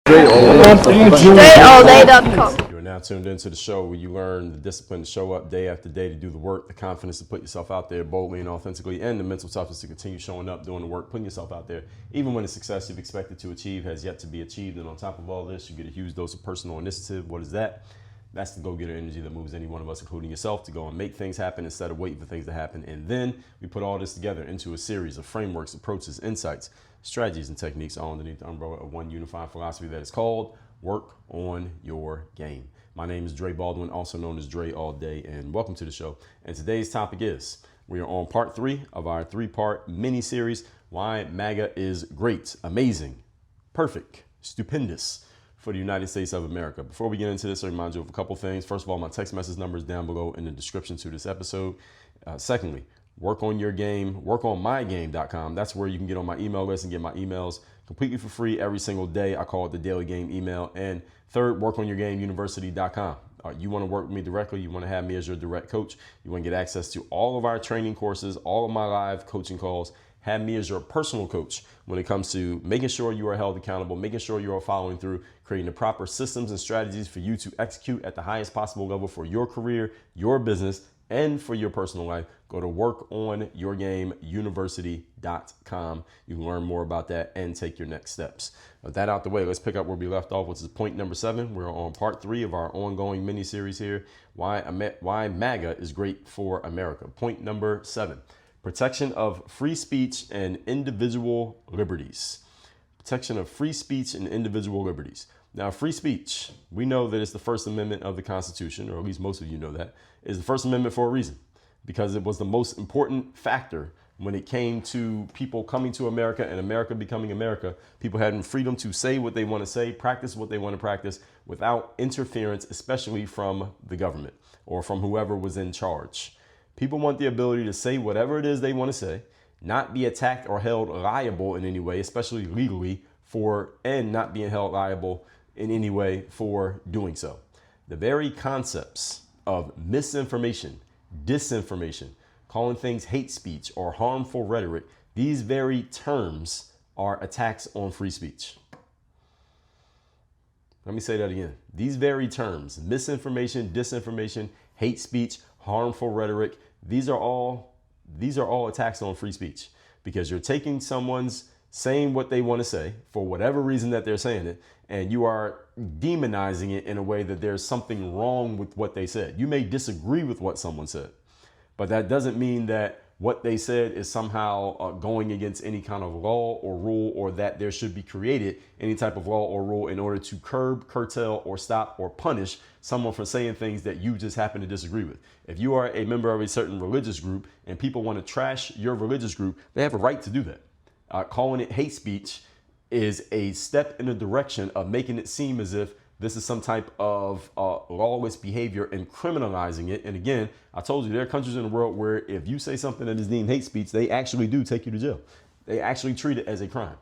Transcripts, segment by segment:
StraightallDay.com. You are now tuned into the show where you learn the discipline to show up day after day, to do the work, the confidence to put yourself out there boldly and authentically, and the mental toughness to continue showing up, doing the work, putting yourself out there, even when the success you've expected to achieve has yet to be achieved. And on top of all this, you get a huge dose of personal initiative. What is that? That's the go-getter energy that moves any one of us, including yourself, to go and make things happen instead of waiting for things to happen. And then we put all this together into a series of frameworks, approaches, insights, strategies, and techniques all underneath the umbrella of one unified philosophy that is called Work on Your Game. My name is Dre Baldwin, also known as Dre All Day, and welcome to the show. And today's topic is, we are on part 3 of our 3-part mini-series, Why MAGA is Great, Amazing, Perfect, Stupendous for the United States of America. Before we get into this, I remind you of a couple things. First of all, my text message number is down below in the description to this episode. Secondly, work on your game, workonmygame.com. That's where you can get on my email list and get my emails completely for free every single day. I call it the Daily Game email. And third, workonyourgameuniversity.com. You want to work with me directly. You want to have me as your direct coach. You want to get access to all of our training courses, all of my live coaching calls. Have me as your personal coach when it comes to making sure you are held accountable, making sure you are following through, creating the proper systems and strategies for you to execute at the highest possible level for your career, your business, and for your personal life. Go to workonyourgameuniversity.com. You can learn more about that and take your next steps. With that out the way, let's pick up where we left off, which is point number 7. We're on part 3 of our ongoing mini series here. Why MAGA is great for America. Point number 7. Protection of free speech and individual liberties. Protection of free speech and individual liberties. Now, free speech, we know that it's the First Amendment of the Constitution, or at least most of you know that, is the First Amendment for a reason, because it was the most important factor when it came to people coming to America and America becoming America. People having freedom to say what they want to say, practice what they want to practice without interference, especially from the government or from whoever was in charge. People want the ability to say whatever it is they want to say, not be attacked or held liable in any way, especially legally, and not being held liable in any way for doing so. The very concepts of misinformation, disinformation, calling things hate speech or harmful rhetoric, these very terms are attacks on free speech. Let me say that again. These very terms, misinformation, disinformation, hate speech, harmful rhetoric, these are all attacks on free speech, because you're taking someone's saying what they want to say for whatever reason that they're saying it, and you are demonizing it in a way that there's something wrong with what they said. You may disagree with what someone said, but that doesn't mean that what they said is somehow going against any kind of law or rule, or that there should be created any type of law or rule in order to curb, curtail, or stop or punish someone for saying things that you just happen to disagree with. If you are a member of a certain religious group and people want to trash your religious group, they have a right to do that. Calling it hate speech is a step in the direction of making it seem as if this is some type of lawless behavior and criminalizing it. And again, I told you, there are countries in the world where if you say something that is deemed hate speech, they actually do take you to jail. They actually treat it as a crime.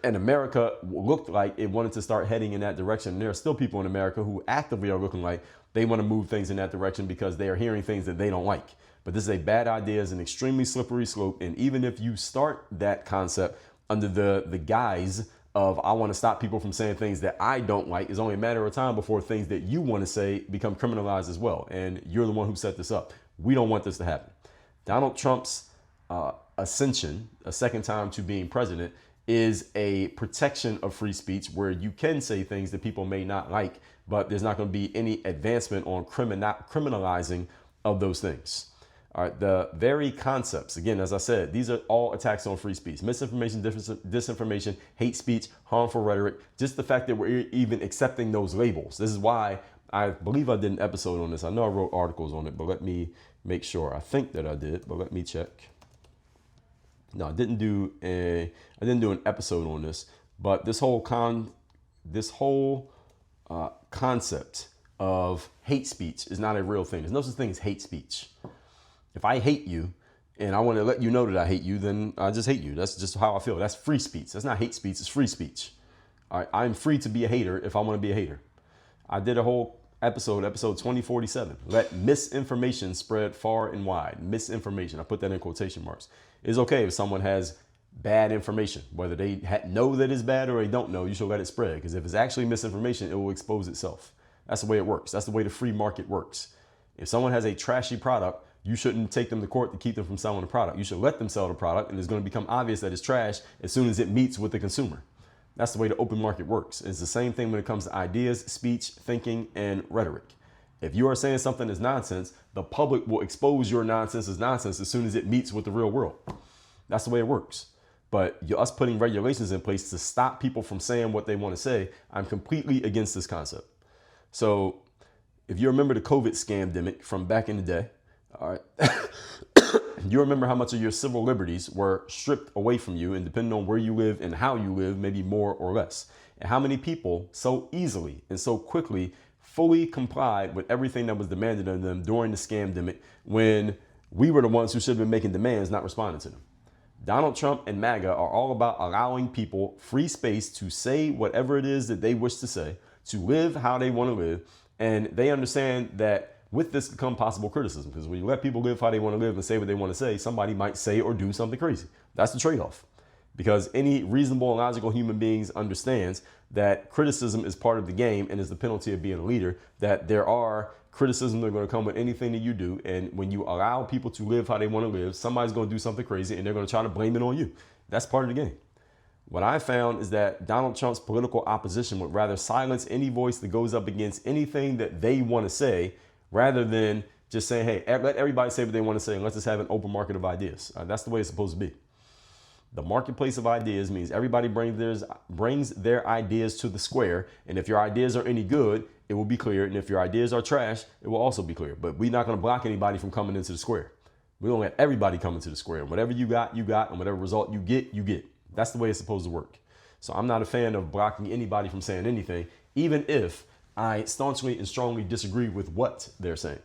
And America looked like it wanted to start heading in that direction. And there are still people in America who actively are looking like they want to move things in that direction because they are hearing things that they don't like. But this is a bad idea, it's an extremely slippery slope. And even if you start that concept under the guise of I want to stop people from saying things that I don't like, it's only a matter of time before things that you want to say become criminalized as well. And you're the one who set this up. We don't want this to happen. Donald Trump's ascension, a second time to being president, is a protection of free speech where you can say things that people may not like, but there's not going to be any advancement on criminalizing of those things. All right, the very concepts, again, as I said, these are all attacks on free speech. Misinformation, disinformation, hate speech, harmful rhetoric, just the fact that we're even accepting those labels. This is why I believe I did an episode on this. I know I wrote articles on it, but let me make sure. I think that I did, but let me check. No, I didn't do an episode on this, but this whole concept of hate speech is not a real thing. There's no such thing as hate speech. If I hate you and I want to let you know that I hate you, then I just hate you. That's just how I feel. That's free speech. That's not hate speech. It's free speech. All right, I'm free to be a hater if I want to be a hater. I did a whole episode 2047. Let misinformation spread far and wide. Misinformation. I put that in quotation marks. It's okay if someone has bad information. Whether they know that it's bad or they don't know, you should let it spread. Because if it's actually misinformation, it will expose itself. That's the way it works. That's the way the free market works. If someone has a trashy product, you shouldn't take them to court to keep them from selling the product. You should let them sell the product, and it's going to become obvious that it's trash as soon as it meets with the consumer. That's the way the open market works. It's the same thing when it comes to ideas, speech, thinking, and rhetoric. If you are saying something is nonsense, the public will expose your nonsense as nonsense as soon as it meets with the real world. That's the way it works. But us putting regulations in place to stop people from saying what they want to say, I'm completely against this concept. So if you remember the COVID scamdemic from back in the day, all right, you remember how much of your civil liberties were stripped away from you, and depending on where you live and how you live, maybe more or less. And how many people so easily and so quickly fully complied with everything that was demanded of them during the scamdemic when we were the ones who should have been making demands, not responding to them. Donald Trump and MAGA are all about allowing people free space to say whatever it is that they wish to say, to live how they want to live. And they understand that with this come possible criticism, because when you let people live how they want to live and say what they want to say, somebody might say or do something crazy. That's the trade-off. Because any reasonable and logical human beings understands that criticism is part of the game and is the penalty of being a leader, that there are criticisms that are going to come with anything that you do. And when you allow people to live how they want to live, somebody's going to do something crazy and they're going to try to blame it on you. That's part of the game. What I found is that Donald Trump's political opposition would rather silence any voice that goes up against anything that they want to say, rather than just saying, hey, let everybody say what they want to say and let's just have an open market of ideas. That's the way it's supposed to be. The marketplace of ideas means everybody brings their ideas to the square. And if your ideas are any good, it will be clear. And if your ideas are trash, it will also be clear. But we're not going to block anybody from coming into the square. We don't let everybody come into the square. And whatever you got, you got. And whatever result you get, you get. That's the way it's supposed to work. So I'm not a fan of blocking anybody from saying anything, even if I staunchly and strongly disagree with what they're saying.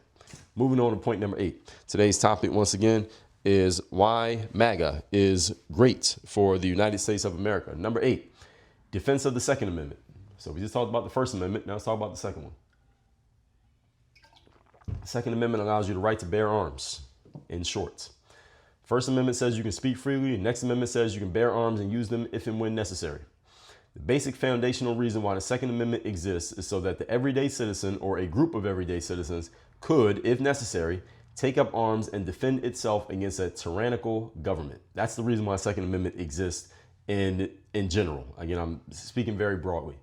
Moving on to point number 8. Today's topic, once again, is why MAGA is great for the United States of America. Number 8, defense of the Second Amendment. So we just talked about the First Amendment. Now let's talk about the second one. The Second Amendment allows you the right to bear arms, in short. First Amendment says you can speak freely. The next Amendment says you can bear arms and use them if and when necessary. The basic foundational reason why the Second Amendment exists is so that the everyday citizen or a group of everyday citizens could, if necessary, take up arms and defend itself against a tyrannical government. That's the reason why the Second Amendment exists in general. Again, I'm speaking very broadly.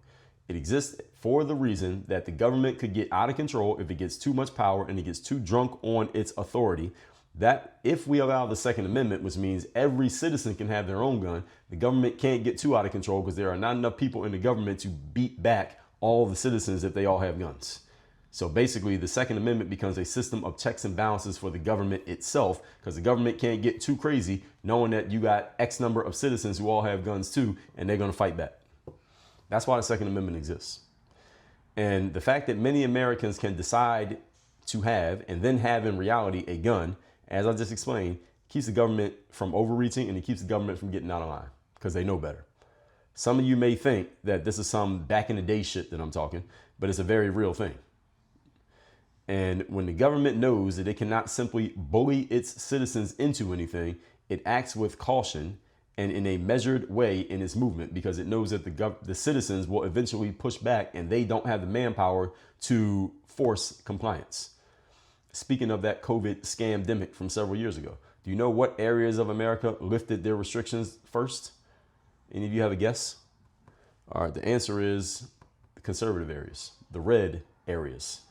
It exists for the reason that the government could get out of control if it gets too much power and it gets too drunk on its authority. That if we allow the Second Amendment, which means every citizen can have their own gun, the government can't get too out of control because there are not enough people in the government to beat back all the citizens if they all have guns. So basically, the Second Amendment becomes a system of checks and balances for the government itself, because the government can't get too crazy knowing that you got X number of citizens who all have guns too, and they're going to fight back. That's why the Second Amendment exists. And the fact that many Americans can decide to have and then have in reality a gun, as I just explained, keeps the government from overreaching and it keeps the government from getting out of line because they know better. Some of you may think that this is some back in the day shit that I'm talking, but it's a very real thing. And when the government knows that it cannot simply bully its citizens into anything, it acts with caution and in a measured way in its movement, because it knows that the citizens will eventually push back and they don't have the manpower to force compliance. Speaking of that COVID scamdemic from several years ago, do you know what areas of America lifted their restrictions first? Any of you have a guess? All right, the answer is the conservative areas, the red areas.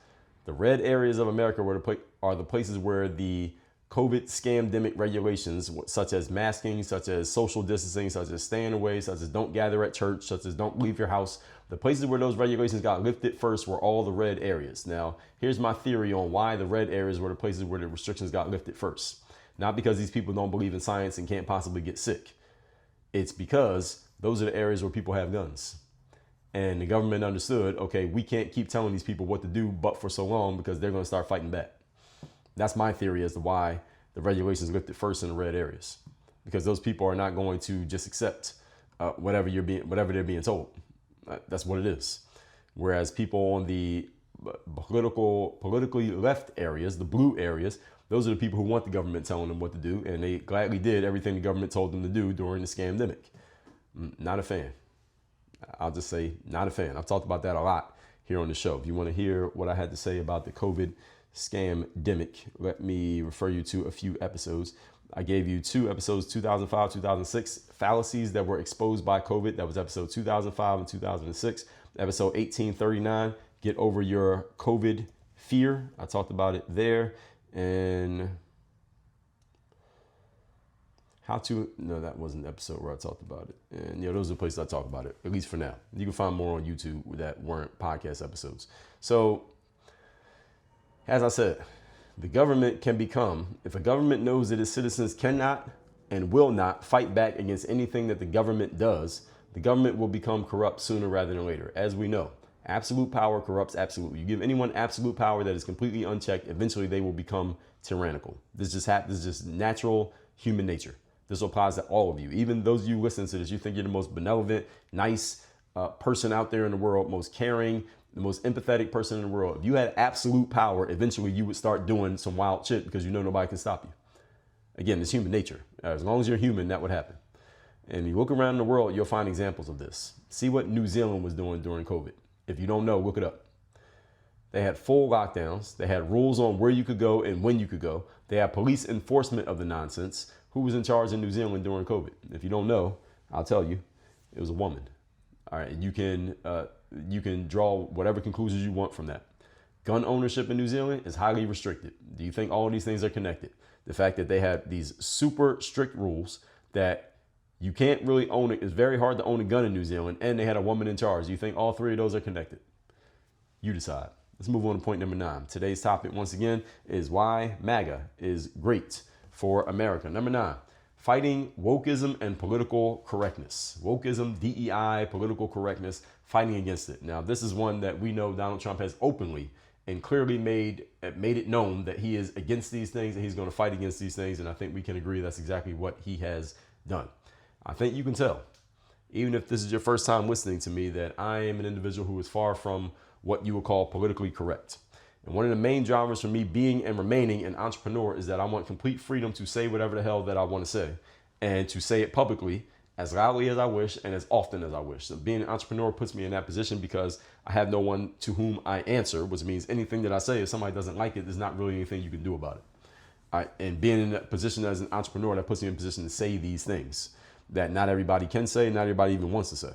The red areas of America are the places where the COVID scamdemic regulations, such as masking, such as social distancing, such as staying away, such as don't gather at church, such as don't leave your house. The places where those regulations got lifted first were all the red areas. Now, here's my theory on why the red areas were the places where the restrictions got lifted first. Not because these people don't believe in science and can't possibly get sick. It's because those are the areas where people have guns. And the government understood, okay, we can't keep telling these people what to do but for so long, because they're going to start fighting back. That's my theory as to why the regulations lifted first in the red areas, because those people are not going to just accept whatever they're being told. That's what it is. Whereas people on the politically left areas, the blue areas, Those are the people who want the government telling them what to do, and they gladly did everything the government told them to do during the scamdemic. Not a fan. I'll just say not a fan. I've talked about that a lot here on the show. If you want to hear what I had to say about the COVID scamdemic, let me refer you to a few episodes. I gave you 2 episodes, 2005, 2006, fallacies that were exposed by COVID. That was episode 2005 and 2006. Episode 1839, get over your COVID fear. I talked about it there. And no, that wasn't the episode where I talked about it. And those are the places I talk about it, at least for now. You can find more on YouTube that weren't podcast episodes. So, as I said, the government can become, if a government knows that its citizens cannot and will not fight back against anything that the government does, the government will become corrupt sooner rather than later. As we know, absolute power corrupts absolutely. You give anyone absolute power that is completely unchecked, eventually they will become tyrannical. This is just natural human nature. This applies to all of you. Even those of you listening to this, you think you're the most benevolent, nice person out there in the world, most caring, the most empathetic person in the world. If you had absolute power, eventually you would start doing some wild shit because nobody can stop you. Again, it's human nature. As long as you're human, that would happen. And you look around the world, you'll find examples of this. See what New Zealand was doing during COVID. If you don't know, look it up. They had full lockdowns. They had rules on where you could go and when you could go. They had police enforcement of the nonsense. Who was in charge in New Zealand during COVID? If you don't know, I'll tell you, it was a woman. All right, and you can draw whatever conclusions you want from that. Gun ownership in New Zealand is highly restricted. Do you think all of these things are connected? The fact that they had these super strict rules that you can't really own it. It's very hard to own a gun in New Zealand, and they had a woman in charge. Do you think all 3 of those are connected? You decide. Let's move on to point number 9. Today's topic, once again, is why MAGA is great for America. Number 9, fighting wokeism and political correctness. Wokeism, DEI, political correctness, fighting against it. Now, this is one that we know Donald Trump has openly and clearly made it known that he is against these things and he's going to fight against these things. And I think we can agree that's exactly what he has done. I think you can tell, even if this is your first time listening to me, that I am an individual who is far from what you would call politically correct. And one of the main drivers for me being and remaining an entrepreneur is that I want complete freedom to say whatever the hell that I want to say and to say it publicly as loudly as I wish and as often as I wish. So being an entrepreneur puts me in that position because I have no one to whom I answer, which means anything that I say, if somebody doesn't like it, there's not really anything you can do about it. All right, and being in a position as an entrepreneur, that puts me in a position to say these things that not everybody can say, not everybody even wants to say.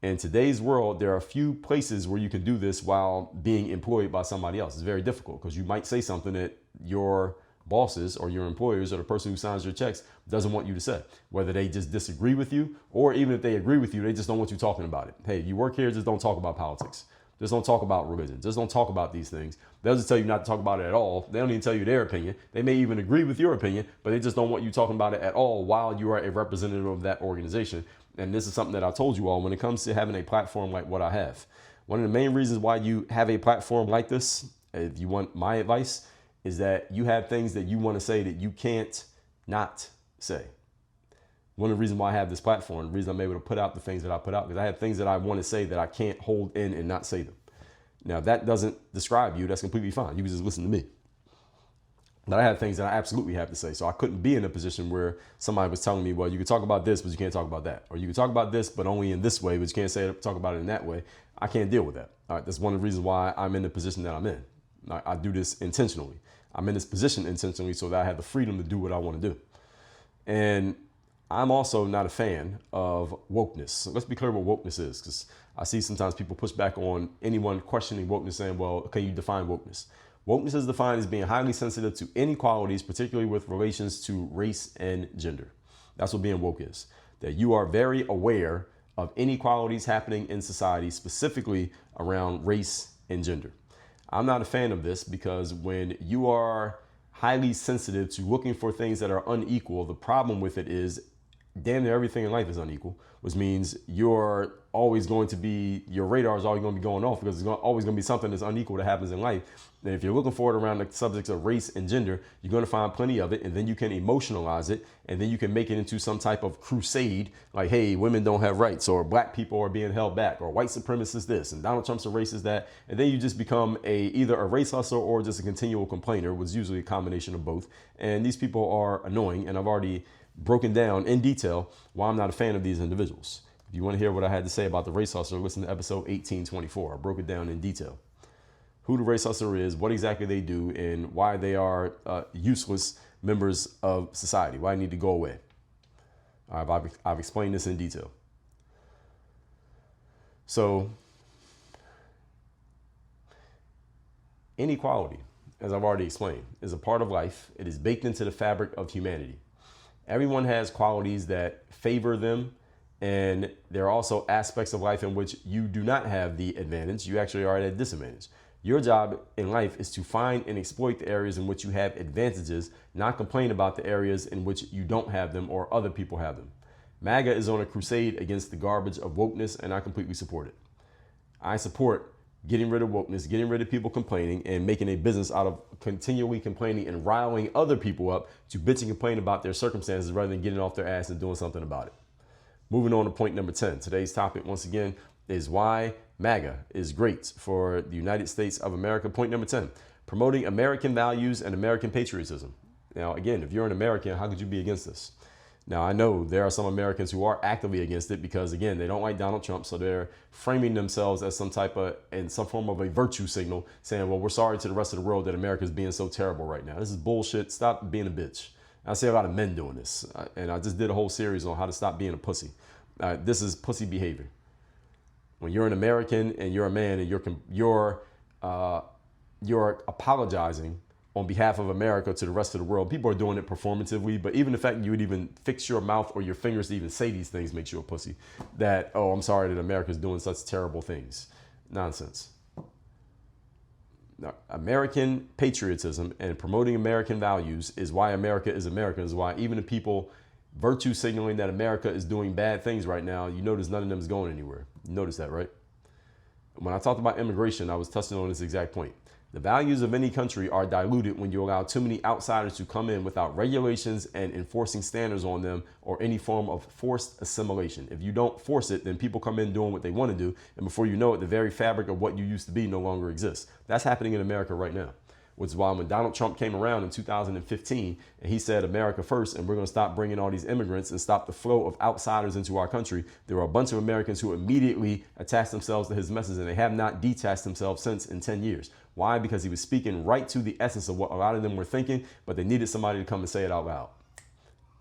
In today's world, there are a few places where you can do this while being employed by somebody else. It's very difficult because you might say something that your bosses or your employers or the person who signs your checks doesn't want you to say, whether they just disagree with you or even if they agree with you, they just don't want you talking about it. Hey, you work here, just don't talk about politics. Just don't talk about religion. Just don't talk about these things. They'll just tell you not to talk about it at all. They don't even tell you their opinion. They may even agree with your opinion, but they just don't want you talking about it at all while you are a representative of that organization. And this is something that I told you all when it comes to having a platform like what I have. One of the main reasons why you have a platform like this, if you want my advice, is that you have things that you want to say that you can't not say. One of the reasons why I have this platform, the reason I'm able to put out the things that I put out, because I have things that I want to say that I can't hold in and not say them. Now, that doesn't describe you. That's completely fine. You can just listen to me. But I have things that I absolutely have to say. So I couldn't be in a position where somebody was telling me, well, you can talk about this, but you can't talk about that. Or you can talk about this, but only in this way, but you can't talk about it in that way. I can't deal with that. All right, that's one of the reasons why I'm in the position that I'm in. I do this intentionally. I'm in this position intentionally so that I have the freedom to do what I want to do. And I'm also not a fan of wokeness. So let's be clear what wokeness is, because I see sometimes people push back on anyone questioning wokeness saying, well, can you define wokeness? Wokeness is defined as being highly sensitive to inequalities, particularly with relations to race and gender. That's what being woke is, that you are very aware of inequalities happening in society, specifically around race and gender. I'm not a fan of this because when you are highly sensitive to looking for things that are unequal, the problem with it is damn near everything in life is unequal, which means your radar is always going to be going off because there's always going to be something that's unequal that happens in life. And if you're looking for it around the subjects of race and gender, you're going to find plenty of it, and then you can emotionalize it, and then you can make it into some type of crusade, like, hey, women don't have rights, or black people are being held back, or white supremacists this, and Donald Trump's a racist that, and then you just become either a race hustler or just a continual complainer, which is usually a combination of both. And these people are annoying, and I've already broken down in detail why I'm not a fan of these individuals. If you want to hear what I had to say about the race hustler, listen to episode 1824. I broke it down in detail. Who the race hustler is, what exactly they do, and why they are useless members of society, why they need to go away. I've explained this in detail. So, inequality, as I've already explained, is a part of life. It is baked into the fabric of humanity. Everyone has qualities that favor them, and there are also aspects of life in which you do not have the advantage. You actually are at a disadvantage. Your job in life is to find and exploit the areas in which you have advantages, not complain about the areas in which you don't have them or other people have them. MAGA is on a crusade against the garbage of wokeness, and I completely support it. I support getting rid of wokeness, getting rid of people complaining, and making a business out of continually complaining and riling other people up to bitch and complain about their circumstances rather than getting off their ass and doing something about it. Moving on to point number 10. Today's topic, once again, is why MAGA is great for the United States of America. Point number 10, promoting American values and American patriotism. Now, again, if you're an American, how could you be against this? Now, I know there are some Americans who are actively against it because, again, they don't like Donald Trump. So they're framing themselves as some form of a virtue signal saying, well, we're sorry to the rest of the world that America is being so terrible right now. This is bullshit. Stop being a bitch. I see a lot of men doing this. And I just did a whole series on how to stop being a pussy. This is pussy behavior. When you're an American and you're a man and you're apologizing on behalf of America to the rest of the world, people are doing it performatively, but even the fact that you would even fix your mouth or your fingers to even say these things makes you a pussy. That, oh, I'm sorry that America's doing such terrible things. Nonsense. Now, American patriotism and promoting American values is why America is America, is why even the people virtue signaling that America is doing bad things right now, you notice none of them is going anywhere. You notice that, right? When I talked about immigration, I was touching on this exact point. The values of any country are diluted when you allow too many outsiders to come in without regulations and enforcing standards on them or any form of forced assimilation. If you don't force it, then people come in doing what they want to do. And before you know it, the very fabric of what you used to be no longer exists. That's happening in America right now. Which is why when Donald Trump came around in 2015 and he said America first and we're going to stop bringing all these immigrants and stop the flow of outsiders into our country, there were a bunch of Americans who immediately attached themselves to his message, and they have not detached themselves since in 10 years. Why? Because he was speaking right to the essence of what a lot of them were thinking, but they needed somebody to come and say it out loud.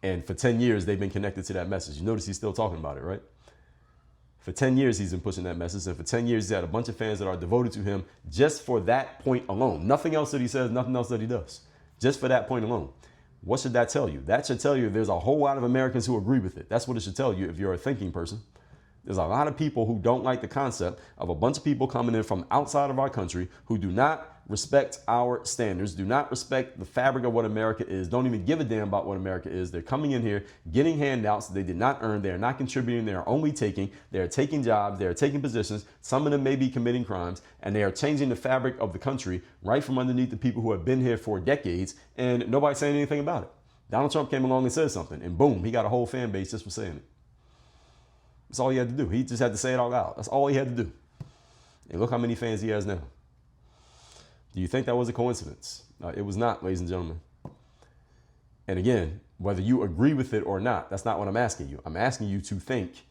And for 10 years, they've been connected to that message. You notice he's still talking about it, right? For 10 years, he's been pushing that message. And for 10 years, he's had a bunch of fans that are devoted to him just for that point alone. Nothing else that he says, nothing else that he does. Just for that point alone. What should that tell you? That should tell you there's a whole lot of Americans who agree with it. That's what it should tell you if you're a thinking person. There's a lot of people who don't like the concept of a bunch of people coming in from outside of our country who do not respect our standards, do not respect the fabric of what America is, don't even give a damn about what America is. They're coming in here, getting handouts that they did not earn. They are not contributing. They are only taking. They are taking jobs. They are taking positions. Some of them may be committing crimes, and they are changing the fabric of the country right from underneath the people who have been here for decades, and nobody's saying anything about it. Donald Trump came along and said something, and boom, he got a whole fan base just for saying it. That's all he had to do. He just had to say it all out. That's all he had to do. And look how many fans he has now. Do you think that was a coincidence? It was not, ladies and gentlemen. And again, whether you agree with it or not, that's not what I'm asking you. I'm asking you to think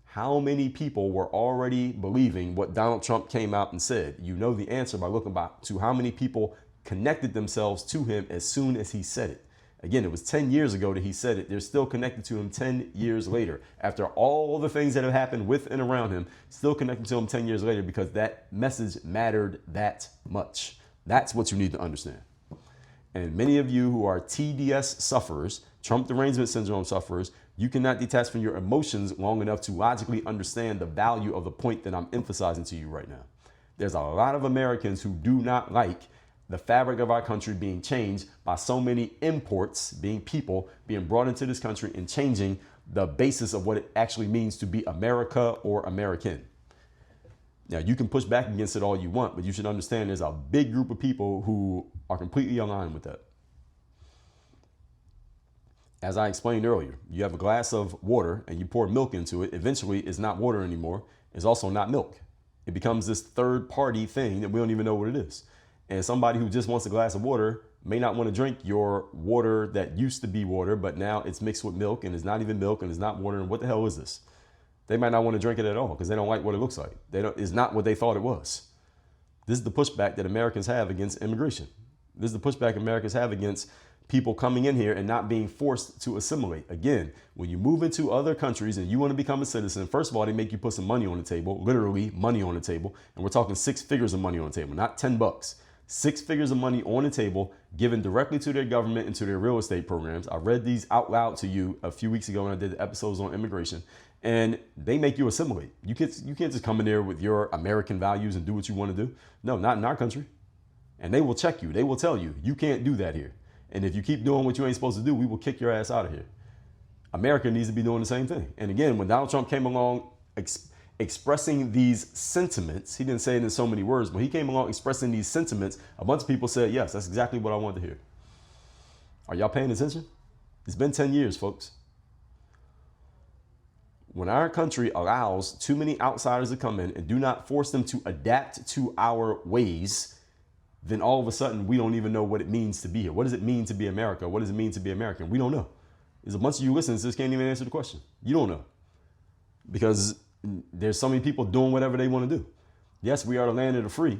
how many people were already believing what Donald Trump came out and said. You know the answer by looking back to how many people connected themselves to him as soon as he said it. Again, it was 10 years ago that he said it. They're still connected to him 10 years later. After all the things that have happened with and around him, still connected to him 10 years later because that message mattered that much. That's what you need to understand. And many of you who are TDS sufferers, Trump derangement syndrome sufferers, you cannot detach from your emotions long enough to logically understand the value of the point that I'm emphasizing to you right now. There's a lot of Americans who do not like the fabric of our country being changed by so many imports, being people being brought into this country and changing the basis of what it actually means to be America or American. Now, you can push back against it all you want, but you should understand there's a big group of people who are completely aligned with that. As I explained earlier, you have a glass of water and you pour milk into it. Eventually, it's not water anymore. It's also not milk. It becomes this third party thing that we don't even know what it is. And somebody who just wants a glass of water may not want to drink your water that used to be water, but now it's mixed with milk and it's not even milk and it's not water. And what the hell is this? They might not want to drink it at all because they don't like what it looks like. It's not what they thought it was. This is the pushback that Americans have against immigration. This is the pushback Americans have against people coming in here and not being forced to assimilate. Again, when you move into other countries and you want to become a citizen, first of all, they make you put some money on the table, literally money on the table. And we're talking 6 figures of money on the table, not $10. 6 figures of money on the table given directly to their government and to their real estate programs. I read these out loud to you a few weeks ago when I did the episodes on immigration, and they make you assimilate. You can't just come in there with your American values and do what you want to do. No, not in our country. And they will check you. They will tell you, you can't do that here. And if you keep doing what you ain't supposed to do, we will kick your ass out of here. America needs to be doing the same thing. And again, when Donald Trump came along expressing these sentiments, he didn't say it in so many words, but he came along expressing these sentiments, a bunch of people said, yes, that's exactly what I wanted to hear. Are y'all paying attention? It's been 10 years, folks. When our country allows too many outsiders to come in and do not force them to adapt to our ways, then all of a sudden we don't even know what it means to be here. What does it mean to be America? What does it mean to be American? We don't know. There's a bunch of you listening that just can't even answer the question. You don't know. Because there's so many people doing whatever they want to do. Yes, we are the land of the free,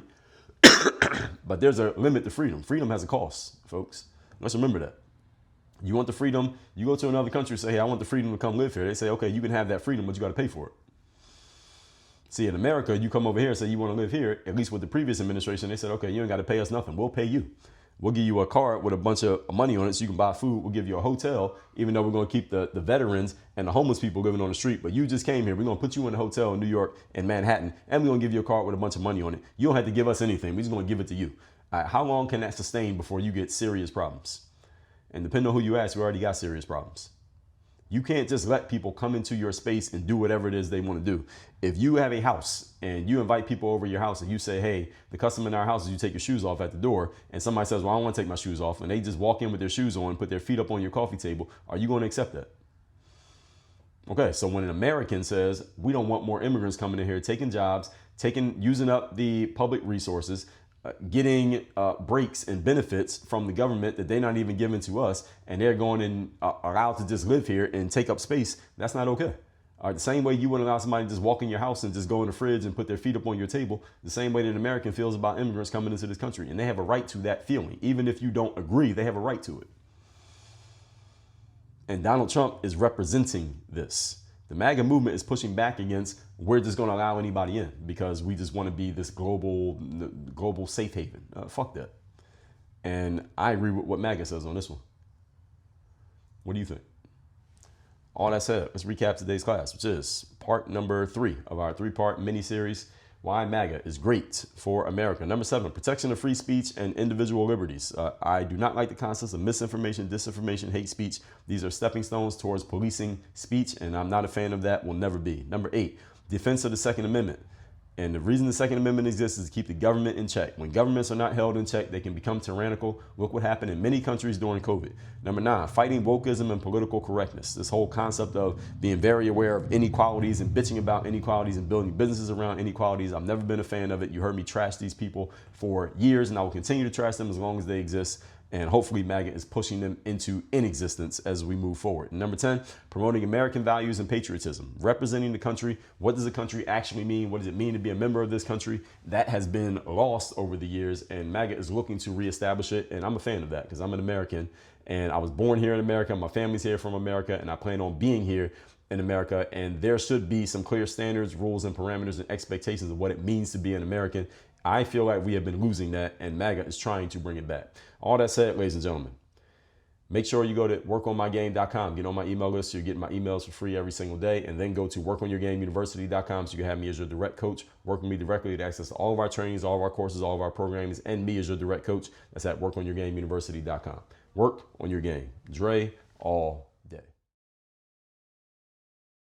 but there's a limit to freedom. Freedom has a cost, folks. Let's remember that. You want the freedom, you go to another country and say, hey, I want the freedom to come live here. They say, okay, you can have that freedom, but you got to pay for it. See, in America, you come over here and say you want to live here, at least with the previous administration, they said, okay, you ain't got to pay us nothing. We'll pay you. We'll give you a card with a bunch of money on it so you can buy food. We'll give you a hotel, even though we're going to keep the veterans and the homeless people living on the street. But you just came here. We're going to put you in a hotel in New York and Manhattan, and we're going to give you a card with a bunch of money on it. You don't have to give us anything. We're just going to give it to you. All right, how long can that sustain before you get serious problems? And depending on who you ask, we already got serious problems. You can't just let people come into your space and do whatever it is they want to do. If you have a house and you invite people over your house and you say, hey, the custom in our house is you take your shoes off at the door, and somebody says, well, I don't want to take my shoes off, and they just walk in with their shoes on, put their feet up on your coffee table, are you going to accept that? Okay, so when an American says, we don't want more immigrants coming in here, taking jobs, using up the public resources, getting breaks and benefits from the government that they're not even giving to us, and they're going and allowed to just live here and take up space, that's not okay. The same way you wouldn't allow somebody to just walk in your house and just go in the fridge and put their feet up on your table, the same way that an American feels about immigrants coming into this country. And they have a right to that feeling. Even if you don't agree, they have a right to it. And Donald Trump is representing this. The MAGA movement is pushing back against, we're just going to allow anybody in because we just want to be this global safe haven. Fuck that. And I agree with what MAGA says on this one. What do you think? All that said, let's recap today's class, which is part number 3 of our 3-part mini-series, Why MAGA is Great for America. Number 7, protection of free speech and individual liberties. I do not like the concepts of misinformation, disinformation, hate speech. These are stepping stones towards policing speech, and I'm not a fan of that, will never be. Number 8, defense of the Second Amendment. And the reason the Second Amendment exists is to keep the government in check. When governments are not held in check, they can become tyrannical. Look what happened in many countries during COVID. Number 9, fighting wokeism and political correctness. This whole concept of being very aware of inequalities and bitching about inequalities and building businesses around inequalities. I've never been a fan of it. You heard me trash these people for years, and I will continue to trash them as long as they exist. And hopefully MAGA is pushing them into inexistence as we move forward. And number 10, promoting American values and patriotism, representing the country. What does the country actually mean? What does it mean to be a member of this country? That has been lost over the years, and MAGA is looking to reestablish it. And I'm a fan of that because I'm an American, and I was born here in America. My family's here from America, and I plan on being here in America. And there should be some clear standards, rules, and parameters and expectations of what it means to be an American. I feel like we have been losing that, and MAGA is trying to bring it back. All that said, ladies and gentlemen, make sure you go to workonmygame.com. Get on my email list so you're getting my emails for free every single day. And then go to workonyourgameuniversity.com so you can have me as your direct coach. Work with me directly to access all of our trainings, all of our courses, all of our programs, and me as your direct coach. That's at workonyourgameuniversity.com. Work on your game. Dre, all